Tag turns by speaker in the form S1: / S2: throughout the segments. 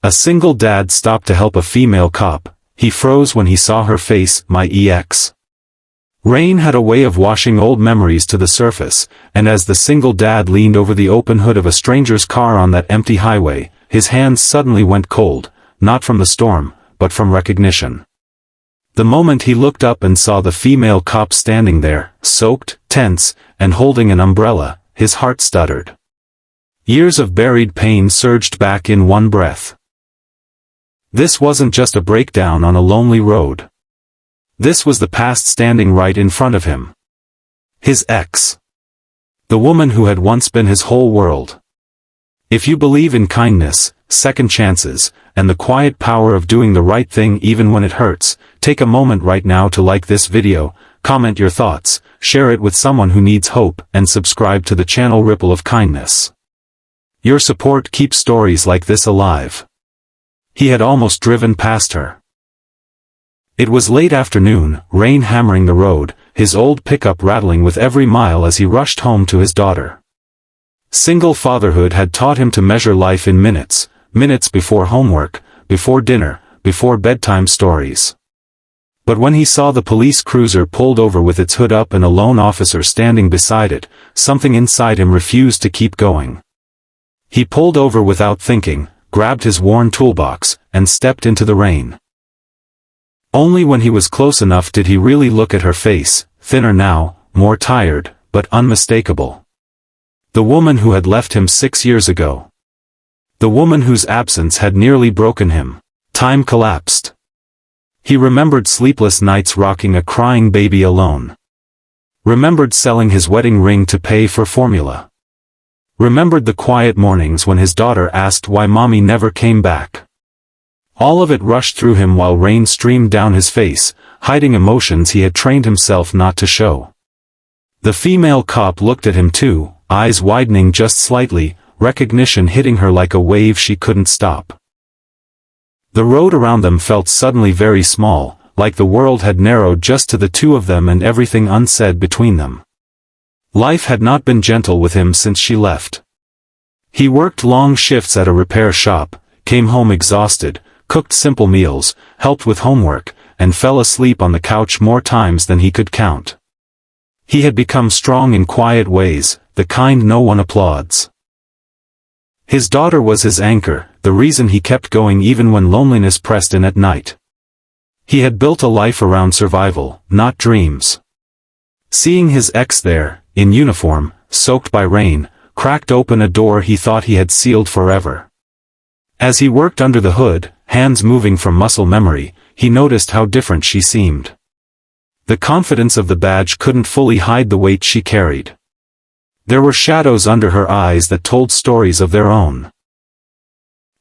S1: A single dad stopped to help a female cop. He froze when he saw her face. My ex. Rain had a way of washing old memories to the surface, and as the single dad leaned over the open hood of a stranger's car on that empty highway, his hands suddenly went cold, not from the storm, but from recognition. The moment he looked up and saw the female cop standing there, soaked, tense, and holding an umbrella, his heart stuttered. Years of buried pain surged back in one breath. This wasn't just a breakdown on a lonely road. This was the past standing right in front of him. His ex. The woman who had once been his whole world. If you believe in kindness, second chances, and the quiet power of doing the right thing even when it hurts, take a moment right now to like this video, comment your thoughts, share it with someone who needs hope, and subscribe to the channel Ripple of Kindness. Your support keeps stories like this alive. He had almost driven past her. It was late afternoon, rain hammering the road, his old pickup rattling with every mile as he rushed home to his daughter. Single fatherhood had taught him to measure life in minutes, minutes before homework, before dinner, before bedtime stories. But when he saw the police cruiser pulled over with its hood up and a lone officer standing beside it, something inside him refused to keep going. He pulled over without thinking, grabbed his worn toolbox, and stepped into the rain. Only when he was close enough did he really look at her face, thinner now, more tired, but unmistakable. The woman who had left him 6 years ago. The woman whose absence had nearly broken him. Time collapsed. He remembered sleepless nights rocking a crying baby alone. Remembered selling his wedding ring to pay for formula. Remembered the quiet mornings when his daughter asked why mommy never came back. All of it rushed through him while rain streamed down his face, hiding emotions he had trained himself not to show. The female cop looked at him too, eyes widening just slightly, recognition hitting her like a wave she couldn't stop. The road around them felt suddenly very small, like the world had narrowed just to the two of them and everything unsaid between them. Life had not been gentle with him since she left. He worked long shifts at a repair shop, came home exhausted, cooked simple meals, helped with homework, and fell asleep on the couch more times than he could count. He had become strong in quiet ways, the kind no one applauds. His daughter was his anchor, the reason he kept going even when loneliness pressed in at night. He had built a life around survival, not dreams. Seeing his ex there, in uniform, soaked by rain, cracked open a door he thought he had sealed forever. As he worked under the hood, hands moving from muscle memory, he noticed how different she seemed. The confidence of the badge couldn't fully hide the weight she carried. There were shadows under her eyes that told stories of their own.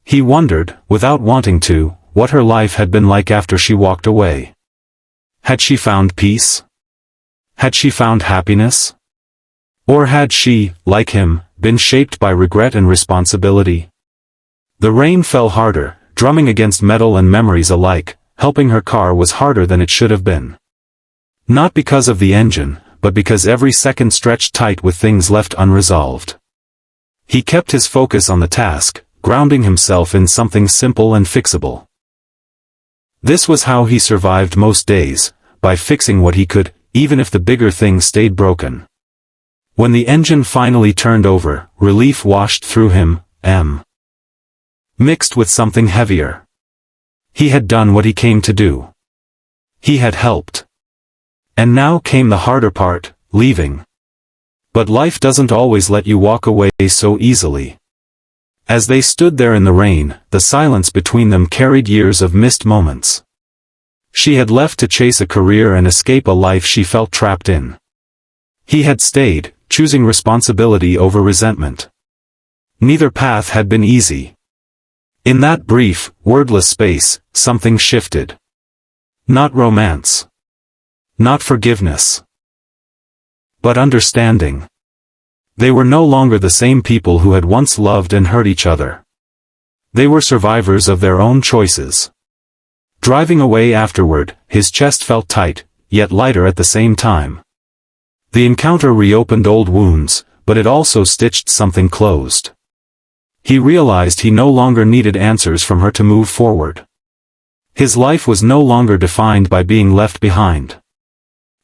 S1: He wondered, without wanting to, what her life had been like after she walked away. Had she found peace? Had she found happiness? Or had she, like him, been shaped by regret and responsibility? The rain fell harder, drumming against metal and memories alike. Helping her car was harder than it should have been. Not because of the engine, but because every second stretched tight with things left unresolved. He kept his focus on the task, grounding himself in something simple and fixable. This was how he survived most days, by fixing what he could, even if the bigger thing stayed broken. When the engine finally turned over, relief washed through him, mixed with something heavier. He had done what he came to do. He had helped. And now came the harder part, leaving. But life doesn't always let you walk away so easily. As they stood there in the rain, the silence between them carried years of missed moments. She had left to chase a career and escape a life she felt trapped in. He had stayed, choosing responsibility over resentment. Neither path had been easy. In that brief, wordless space, something shifted. Not romance. Not forgiveness. But understanding. They were no longer the same people who had once loved and hurt each other. They were survivors of their own choices. Driving away afterward, his chest felt tight, yet lighter at the same time. The encounter reopened old wounds, but it also stitched something closed. he realized he no longer needed answers from her to move forward. His life was no longer defined by being left behind.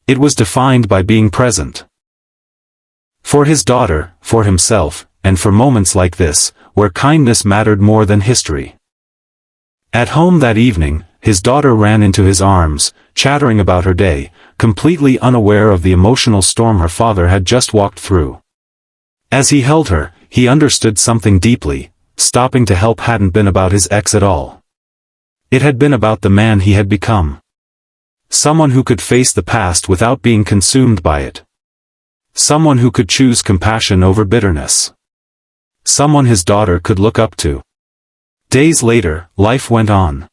S1: It was defined by being present. For his daughter, for himself, and for moments like this, where kindness mattered more than history. At home that evening, his daughter ran into his arms, chattering about her day, completely unaware of the emotional storm her father had just walked through. As he held her, he understood something deeply. Stopping to help hadn't been about his ex at all. It had been about the man he had become. Someone who could face the past without being consumed by it. Someone who could choose compassion over bitterness. Someone his daughter could look up to. Days later, life went on.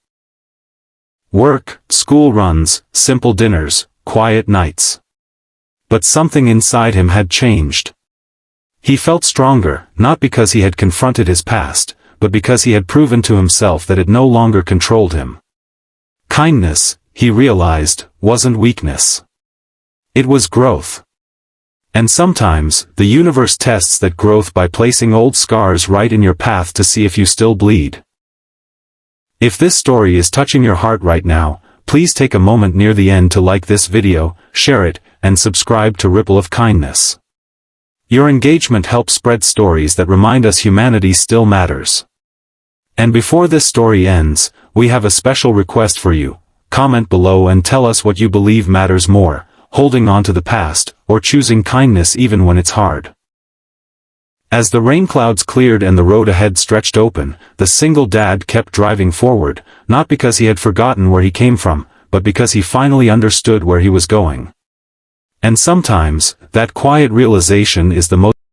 S1: Work, school runs, simple dinners, quiet nights. But something inside him had changed. He felt stronger, not because he had confronted his past, but because he had proven to himself that it no longer controlled him. Kindness, he realized, wasn't weakness. It was growth. And sometimes, the universe tests that growth by placing old scars right in your path to see if you still bleed. If this story is touching your heart right now, please take a moment near the end to like this video, share it, and subscribe to Ripple of Kindness. Your engagement helps spread stories that remind us humanity still matters. And before this story ends, we have a special request for you. Comment below and tell us what you believe matters more, holding on to the past, or choosing kindness even when it's hard. As the rain clouds cleared and the road ahead stretched open, the single dad kept driving forward, not because he had forgotten where he came from, but because he finally understood where he was going. And sometimes, that quiet realization is the most